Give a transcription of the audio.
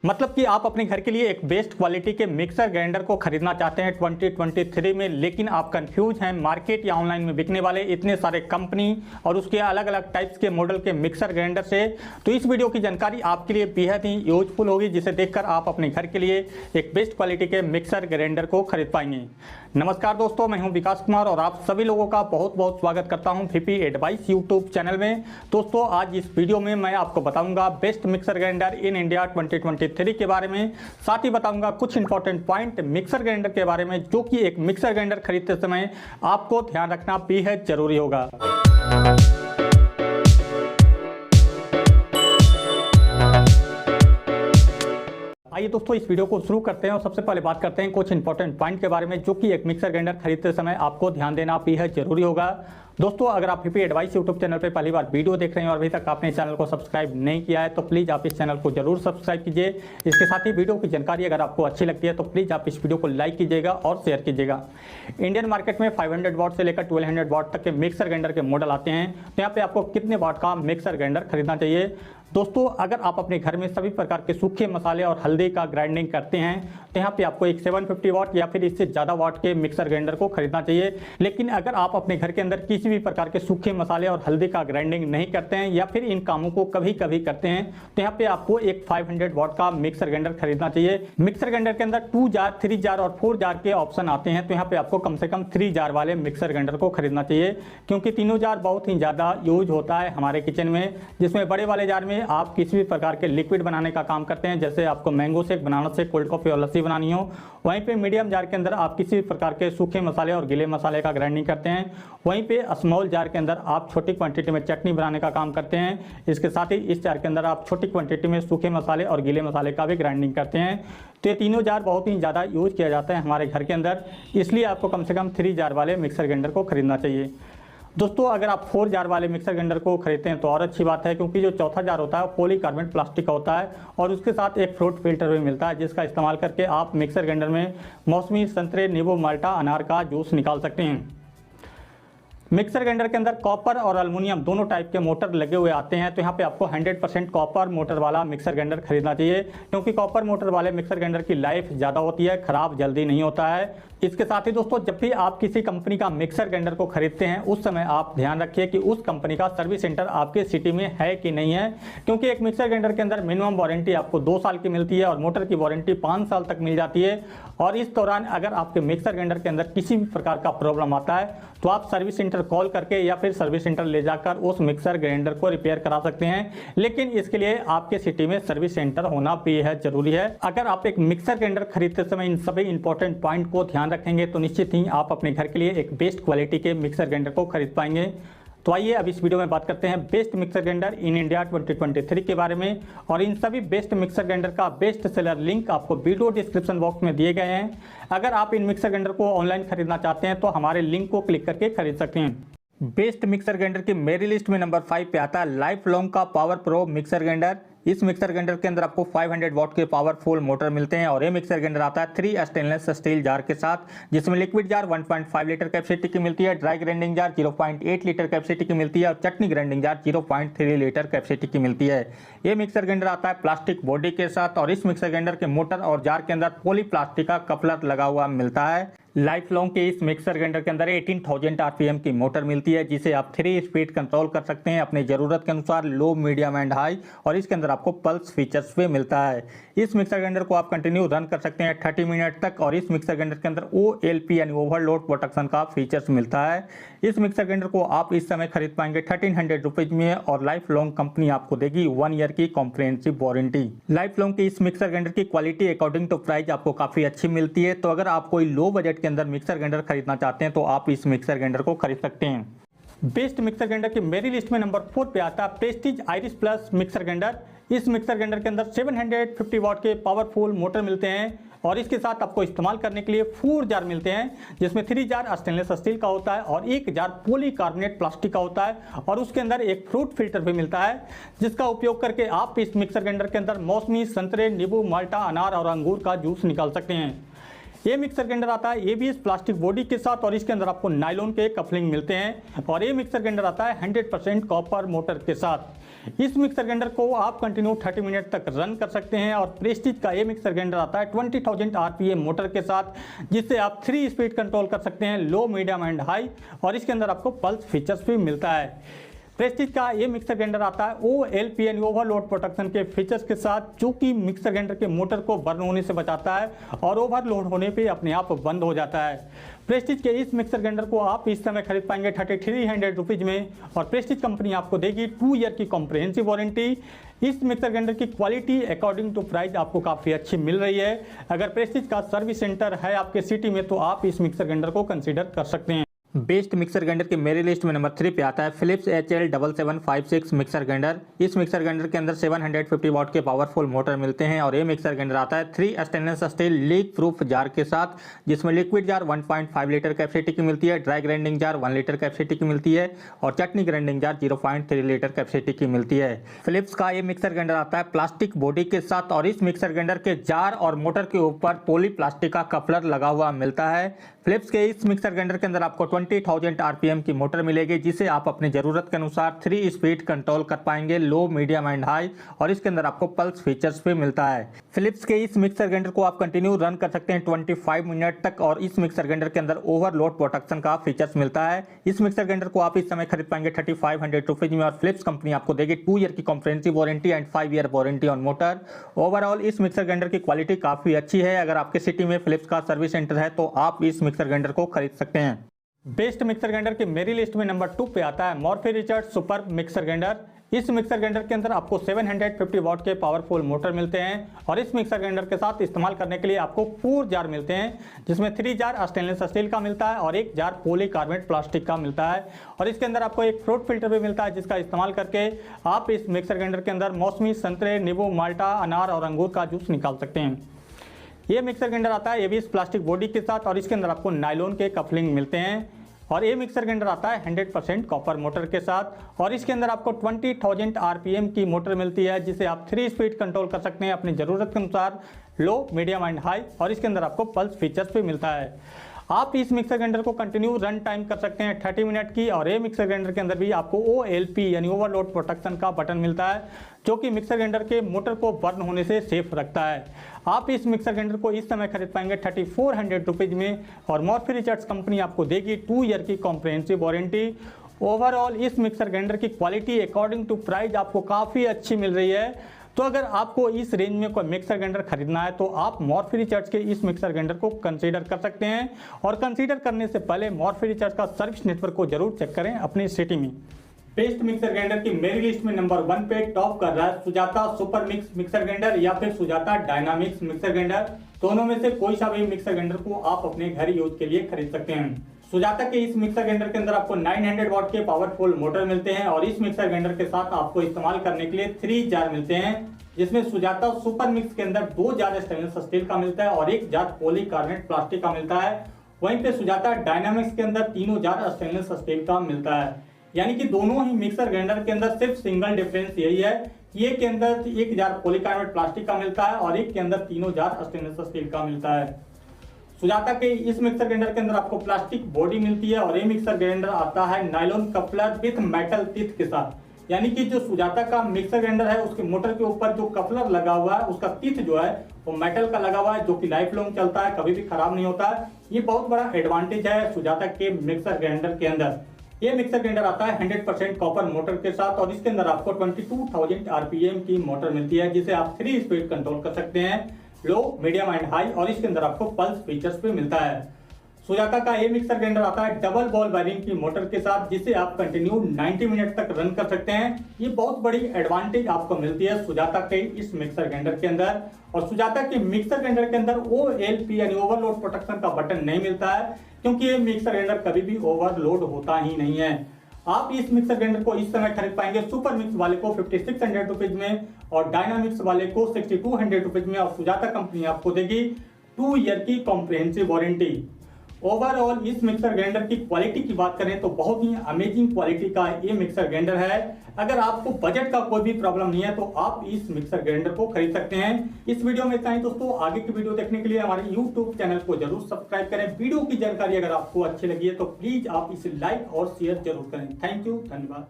मतलब कि आप अपने घर के लिए एक बेस्ट क्वालिटी के मिक्सर ग्राइंडर को खरीदना चाहते हैं 2023 में, लेकिन आप कंफ्यूज हैं मार्केट या ऑनलाइन में बिकने वाले इतने सारे कंपनी और उसके अलग अलग टाइप्स के मॉडल के मिक्सर ग्राइंडर से। तो इस वीडियो की जानकारी आपके लिए बेहद ही यूजफुल होगी, जिसे देखकर आप अपने घर के लिए एक बेस्ट क्वालिटी के मिक्सर ग्राइंडर को खरीद पाएंगे। नमस्कार दोस्तों, मैं हूं विकास कुमार और आप सभी लोगों का बहुत बहुत स्वागत करता हूं वीपी एडवाइस यूट्यूब चैनल में। दोस्तों, आज इस वीडियो में मैं आपको बताऊंगा best mixer grinder in India 2023 के बारे में। साथ ही बताऊंगा कुछ इंपॉर्टेंट पॉइंट मिक्सर ग्राइंडर के बारे में, जो कि एक मिक्सर ग्राइंडर खरीदते समय आपको ध्यान रखना बेहद जरूरी होगा। आइए दोस्तों, इस वीडियो को शुरू करते हैं और सबसे पहले बात करते हैं कुछ इंपॉर्टेंट पॉइंट के बारे में, जो कि एक मिक्सर ग्राइंडर खरीदते समय आपको ध्यान देना बेहद जरूरी होगा। दोस्तों, अगर आप वीपी एडवाइस यूट्यूब चैनल पर पहली बार वीडियो देख रहे हैं और अभी तक आपने चैनल को सब्सक्राइब नहीं किया है, तो प्लीज़ आप इस चैनल को जरूर सब्सक्राइब कीजिए। इसके साथ ही वीडियो की जानकारी अगर आपको अच्छी लगती है तो प्लीज़ आप इस वीडियो को लाइक कीजिएगा और शेयर कीजिएगा। इंडियन मार्केट में 500 वाट से लेकर 1200 वाट तक के मिक्सर ग्राइंडर के मॉडल आते हैं। तो यहाँ पे आपको कितने वाट का मिक्सर ग्राइंडर खरीदना चाहिए? दोस्तों, अगर आप अपने घर में सभी प्रकार के सूखे मसाले और हल्दी का ग्राइंडिंग करते हैं तो यहाँ पे आपको एक 750 वाट या फिर इससे ज़्यादा वाट के मिक्सर ग्राइंडर को खरीदना चाहिए। लेकिन अगर आप अपने घर के अंदर किसी भी प्रकार के सूखे मसाले और हल्दी का ग्राइंडिंग नहीं करते हैं या फिर इन कामों को कभी कभी करते हैं, तो यहाँ पे आपको एक 500 वाट का मिक्सर ग्राइंडर खरीदना चाहिए। मिक्सर ग्राइंडर के अंदर 2 जार, 3 जार और 4 जार के ऑप्शन आते हैं। तो यहाँ पे आपको कम से कम 3 जार वाले मिक्सर ग्राइंडर को खरीदना चाहिए, क्योंकि तीनों जार बहुत ही ज़्यादा यूज होता है हमारे किचन में। जिसमें बड़े वाले जार में आप किसी भी प्रकार के लिक्विड बनाने का काम करते हैं, जैसे आपको mango shake, banana shake, cold coffee और लस्सी बनानी हो। वहीं पे मीडियम जार के अंदर आप किसी भी प्रकार के सूखे मसाले और गीले मसाले का ग्राइंडिंग करते हैं। वहीं पे स्मॉल जार के अंदर आप छोटी क्वांटिटी में चटनी बनाने का काम करते हैं। इसके साथ ही इस जार के अंदर आप छोटी क्वांटिटी में सूखे मसाले और गीले मसाले का भी ग्राइंडिंग करते हैं। तो ये तीनों जार बहुत ही ज़्यादा यूज किया जाता है हमारे घर के अंदर, इसलिए आपको कम से कम 3 जार वाले मिक्सर ग्राइंडर को खरीदना चाहिए। दोस्तों, अगर आप 4 जार वाले मिक्सर ग्राइंडर को खरीदते हैं तो और अच्छी बात है, क्योंकि जो चौथा जार होता है वो पॉलीकार्बोनेट प्लास्टिक का होता है और उसके साथ एक फ्रूट फिल्टर भी मिलता है, जिसका इस्तेमाल करके आप मिक्सर ग्राइंडर में मौसमी, संतरे, नींबू, माल्टा, अनार का जूस निकाल सकते हैं। मिक्सर ग्राइंडर के अंदर कॉपर और एल्युमिनियम दोनों टाइप के मोटर लगे हुए आते हैं। तो यहाँ पे आपको 100% कॉपर मोटर वाला मिक्सर ग्राइंडर खरीदना चाहिए, क्योंकि कॉपर मोटर वाले मिक्सर ग्राइंडर की लाइफ ज़्यादा होती है, खराब जल्दी नहीं होता है। इसके साथ ही दोस्तों, जब भी आप किसी कंपनी का मिक्सर ग्राइंडर को खरीदते हैं उस समय आप ध्यान रखिए कि उस कंपनी का सर्विस सेंटर आपके सिटी में है कि नहीं है, क्योंकि एक मिक्सर ग्राइंडर के अंदर मिनिमम वारंटी आपको 2 साल की मिलती है और मोटर की वारंटी 5 साल तक मिल जाती है। और इस दौरान अगर आपके मिक्सर ग्राइंडर के अंदर किसी भी प्रकार का प्रॉब्लम आता है तो आप सर्विस सेंटर कॉल करके या फिर सर्विस सेंटर ले जाकर उस मिक्सर ग्राइंडर को रिपेयर करा सकते हैं। लेकिन इसके लिए आपके सिटी में सर्विस सेंटर होना बेहद जरूरी है। अगर आप एक मिक्सर ग्राइंडर खरीदते समय इन सभी इंपॉर्टेंट पॉइंट को ध्यान रखेंगे तो निश्चित ही आप अपने घर के लिए एक बेस्ट क्वालिटी के मिक्सर ग्राइंडर को खरीद पाएंगे। तो आइए अब इस वीडियो में बात करते हैं best mixer grinder in India 2023 के बारे में। और इन सभी बेस्ट मिक्सर ग्राइंडर का बेस्ट सेलर लिंक आपको वीडियो डिस्क्रिप्शन बॉक्स में दिए गए हैं। अगर आप इन मिक्सर ग्राइंडर को ऑनलाइन खरीदना चाहते हैं तो हमारे लिंक को क्लिक करके खरीद सकते हैं। बेस्ट मिक्सर ग्राइंडर की मेरी लिस्ट में नंबर 5 पे आता है लाइफ लॉन्ग का पावर प्रो मिक्सर ग्राइंडर। इस मिक्सर ग्राइंडर के अंदर आपको 500 वाट के पावरफुल मोटर मिलते हैं और ये मिक्सर ग्राइंडर आता है 3 स्टेनलेस स्टील जार के साथ, जिसमें लिक्विड जार 1.5 लीटर कैपेसिटी की मिलती है, dry grinding jar 0.8 litre capacity की मिलती है और चटनी ग्राइंडिंग जार 0.3 लीटर कैपेसिटी की मिलती है। ये मिक्सर ग्राइंडर आता है प्लास्टिक बॉडी के साथ और इस मिक्सर ग्राइंडर के मोटर और जार के अंदर पॉली प्लास्टिक का कपलर लगा हुआ मिलता है। लाइफ लॉन्ग के इस मिक्सर ग्राइंडर के अंदर 18,000 आरपीएम की मोटर मिलती है, जिसे आप 3 स्पीड कंट्रोल कर सकते हैं अपनी ज़रूरत के अनुसार, लो, मीडियम एंड हाई। और इसके अंदर आपको पल्स फीचर्स भी मिलता है। इस मिक्सर ग्राइंडर को आप कंटिन्यू रन कर सकते हैं 30 मिनट तक और इस मिक्सर ग्राइंडर के अंदर OLP यानी ओवरलोड प्रोटेक्शन का फीचर्स मिलता है। इस मिक्सर ग्राइंडर को आप इस समय खरीद पाएंगे 1300 रुपीज में और लाइफ लॉन्ग कंपनी आपको देगी 1 ईयर की कॉम्प्रिहेंसिव वारंटी। लाइफ लॉन्ग की इस मिक्सर ग्राइंडर की क्वालिटी अकॉर्डिंग टू प्राइस आपको काफी अच्छी मिलती है। तो अगर आप कोई लो बजट के अंदर मिक्सर ग्राइंडर खरीदना चाहते हैं तो आप इस मिक्सर ग्राइंडर को खरीद सकते हैं। बेस्ट मिक्सर ग्राइंडर की मेरी लिस्ट में नंबर 4 पे आता है Prestige iris plus mixer grinder. इस मिक्सर ग्राइंडर के अंदर 750 वाट के पावरफुल मोटर मिलते हैं और इसके साथ आपको इस्तेमाल करने के लिए 4 जार मिलते हैं, जिसमें 3 जार स्टेनलेस स्टील का होता है और 1 जार पॉलीकार्बोनेट प्लास्टिक का होता है और उसके अंदर एक फ्रूट फिल्टर भी मिलता है, जिसका उपयोग करके आप इस मिक्सर ग्राइंडर के अंदर मौसमी, संतरे, नींबू, माल्टा, अनार और अंगूर का जूस निकाल सकते हैं। ये मिक्सर ग्राइंडर आता है ABS प्लास्टिक बॉडी के साथ और इसके अंदर आपको नायलॉन के कफलिंग मिलते हैं और ये मिक्सर ग्राइंडर आता है 100% कॉपर मोटर के साथ। इस मिक्सर ग्राइंडर को आप कंटिन्यू 30 मिनट तक रन कर सकते हैं। और प्रेस्टीज का ये मिक्सर ग्राइंडर आता है 20,000 आरपीएम मोटर के साथ, जिससे आप 3 स्पीड कंट्रोल कर सकते हैं, लो, मीडियम एंड हाई। और इसके अंदर आपको पल्स फीचर्स भी मिलता है। प्रेस्टीज का ये मिक्सर ग्राइंडर आता है OLP यानी ओवरलोड प्रोटेक्शन के फीचर्स के साथ, जो कि मिक्सर ग्राइंडर के मोटर को बर्न होने से बचाता है और ओवरलोड होने पे अपने आप बंद हो जाता है। प्रेस्टीज के इस मिक्सर ग्राइंडर को आप इस समय खरीद पाएंगे 3300 रुपीज में। और प्रेस्टीज कंपनी आपको देगी 2 ईयर की कॉम्प्रिहेंसिव वारंटी। इस मिक्सर ग्राइंडर की क्वालिटी अकॉर्डिंग टू प्राइस आपको काफ़ी अच्छी मिल रही है। अगर प्रेस्टीज का सर्विस सेंटर है आपके सिटी में तो आप इस मिक्सर ग्राइंडर को कंसिडर कर सकते हैं। बेस्ट मिक्सर ग्राइंडर की मेरी लिस्ट में नंबर 3 पे आता है फिलिप्स HL7756 मिक्सर ग्राइंडर। इस मिक्सर ग्राइंडर के अंदर 750 वाट के पावरफुल मोटर मिलते हैं। और ये मिक्सर ग्राइंडर आता है 3 stainless steel leak proof jar के साथ, जिसमें लिक्विड जार 1.5 लीटर कैपेसिटी की मिलती है, dry grinding jar 1 litre capacity की मिलती है और चटनी ग्राइंडिंग जार 0.3 लीटर कैपेसिटी की मिलती है। फिलिप्स का ये मिक्सर ग्राइंडर आता है प्लास्टिक बॉडी के साथ और इस मिक्सर ग्राइंडर के जार और मोटर के ऊपर पॉली प्लास्टिक का कपलर लगा हुआ मिलता है। फिलिप्स के इस मिक्सर ग्राइंडर के अंदर आपको 20,000 आरपीएम की मोटर मिलेगी, जिसे आप अपनी जरूरत के अनुसार 3 स्पीड कंट्रोल कर पाएंगे, लो, मीडियम एंड हाई। और इसके अंदर आपको पल्स फीचर्स भी मिलता है। फिलिप्स के इस मिक्सर ग्राइंडर को आप कंटिन्यू रन कर सकते हैं 25 मिनट तक। और इस मिक्सर ग्राइंडर के अंदर ओवरलोड प्रोटेक्शन का फीचर्स मिलता है। इस मिक्सर ग्राइंडर को आप इस समय खरीद पाएंगे 3500 रुपीज में। और फिलिप्स कंपनी आपको देगी 2 ईयर की comprehensive warranty and 5 year warranty on motor. Overall इस मिक्सर ग्राइंडर की क्वालिटी काफी अच्छी है। अगर आपके सिटी में फिलिप्स का सर्विस सेंटर है तो आप इस मिक्सर ग्राइंडर को खरीद सकते हैं। बेस्ट मिक्सर ग्राइंडर की मेरी लिस्ट में नंबर 2 पे आता है Morphy Richard super mixer grinder. इस मिक्सर ग्राइंडर के अंदर आपको 750 वाट के पावरफुल मोटर मिलते हैं। और इस मिक्सर ग्राइंडर के साथ इस्तेमाल करने के लिए आपको 4 जार मिलते हैं, जिसमें 3 जार स्टेनलेस स्टील का मिलता है और 1 जार पॉलीकार्बोनेट प्लास्टिक का मिलता है। और इसके अंदर आपको एक फ्रूट फिल्टर भी मिलता है, जिसका इस्तेमाल करके आप इस मिक्सर ग्राइंडर के अंदर मौसमी, संतरे, नींबू, माल्टा, अनार और अंगूर का जूस निकाल सकते हैं। ये मिक्सर ग्राइंडर आता है एबीएस प्लास्टिक बॉडी के साथ और इसके अंदर आपको नायलॉन के कपलिंग मिलते हैं। और ये मिक्सर ग्राइंडर आता है 100% कॉपर मोटर के साथ और इसके अंदर आपको 20,000 आरपीएम की मोटर मिलती है, जिसे आप 3 स्पीड कंट्रोल कर सकते हैं अपनी ज़रूरत के अनुसार, लो, मीडियम एंड हाई। और इसके अंदर आपको पल्स फीचर्स भी मिलता है। आप इस मिक्सर ग्राइंडर को कंटिन्यू रन टाइम कर सकते हैं 30 मिनट की। और ये मिक्सर ग्राइंडर के अंदर भी आपको OLP यानी ओवरलोड प्रोटेक्शन का बटन मिलता है, जो कि मिक्सर ग्राइंडर के मोटर को बर्न होने से सेफ रखता है। आप इस मिक्सर ग्राइंडर को इस समय खरीद पाएंगे 3400 रुपीज में। और मॉर्फी रिचर्ड्स कंपनी आपको देगी 2 ईयर की कॉम्प्रिहेंसिव वारंटी। ओवरऑल इस मिक्सर ग्राइंडर की क्वालिटी अकॉर्डिंग टू प्राइस आपको काफ़ी अच्छी मिल रही है। तो अगर आपको इस रेंज में कोई मिक्सर ग्राइंडर खरीदना है तो आप मॉर्फी रिचर्ड्स के इस मिक्सर ग्राइंडर को कंसीडर कर सकते हैं। और कंसीडर करने से पहले मॉर्फी रिचर्ड्स का सर्विस नेटवर्क को जरूर चेक करें अपनी सिटी में। बेस्ट मिक्सर ग्राइंडर की मेरी लिस्ट में नंबर 1 पे टॉप कर रहा है Sujata super mix mixer grinder या फिर सुजाता डायनामिक्स मिक्सर ग्राइंडर। दोनों में से कोई सा भी मिक्सर ग्राइंडर को आप अपने घर यूज के लिए खरीद सकते हैं। सुजाता के इस मिक्सर ग्राइंडर के अंदर आपको 900 वाट के पावरफुल मोटर मिलते हैं। और इस मिक्सर ग्राइंडर के साथ आपको इस्तेमाल करने के लिए 3 जार मिलते हैं, जिसमें सुजाता सुपर मिक्स के अंदर 2 जार स्टेनलेस स्टील का मिलता है और 1 जार पॉलीकार्बोनेट प्लास्टिक का मिलता है। वहीं पे सुजाता डायनामिक्स के अंदर 3 जार स्टेनलेस स्टील का मिलता है। यानी कि दोनों ही मिक्सर ग्राइंडर के अंदर सिर्फ सिंगल डिफरेंस यही है कि एक के अंदर 1 जार पॉलीकार्बोनेट प्लास्टिक का मिलता है और एक के अंदर 3 जार स्टेनलेस स्टील का मिलता है। सुजाता के इस मिक्सर ग्राइंडर के अंदर आपको प्लास्टिक बॉडी मिलती है और ये मिक्सर ग्राइंडर आता है nylon coupler with metal teeth के साथ। यानी कि जो सुजाता का मिक्सर ग्राइंडर है उसके मोटर के ऊपर जो कपलर लगा हुआ है उसका टीथ जो है वो मेटल का लगा हुआ है, जो कि लाइफ लॉन्ग चलता है, कभी भी खराब नहीं होता है। ये बहुत बड़ा एडवांटेज है सुजाता के मिक्सर ग्राइंडर के अंदर। ये मिक्सर ग्राइंडर आता है 100% कॉपर मोटर के साथ और इसके अंदर आपको 22,000 आरपीएम की मोटर मिलती है, जिसे आप 3 स्पीड कंट्रोल कर सकते हैं, लो, मीडियम एंड हाई। और इसके अंदर आपको पल्स फीचर्स भी मिलता है। सुजाता का ये मिक्सर ग्राइंडर आता है डबल बॉल वायरिंग की मोटर के साथ, जिसे आप कंटिन्यू 90 मिनट तक रन कर सकते हैं। ये बहुत बड़ी एडवांटेज आपको मिलती है सुजाता के इस मिक्सर ग्राइंडर के अंदर। और सुजाता के मिक्सर ग्राइंडर के अंदर OLP यानी ओवरलोड प्रोटेक्शन का बटन नहीं मिलता है, क्योंकि ये मिक्सर ग्राइंडर कभी भी ओवरलोड होता ही नहीं है। आप इस मिक्सर ग्राइंडर को इस समय खरीद पाएंगे सुपर मिक्स वाले को 5600 रुपीज में और डायनामिक्स वाले को 6200 रुपीज में। और सुजाता कंपनी आपको देगी 2 ईयर की कॉम्प्रिहेंसिव वारंटी। ओवरऑल इस मिक्सर ग्राइंडर की क्वालिटी की बात करें तो बहुत ही अमेजिंग क्वालिटी का ये मिक्सर ग्राइंडर है। अगर आपको बजट का कोई भी प्रॉब्लम नहीं है तो आप इस मिक्सर ग्राइंडर को खरीद सकते हैं। इस वीडियो में इतना ही दोस्तों। आगे की वीडियो देखने के लिए हमारे YouTube चैनल को जरूर सब्सक्राइब करें। वीडियो की जानकारी अगर आपको अच्छी लगी है तो प्लीज आप इसे लाइक और शेयर जरूर करें। थैंक यू, धन्यवाद।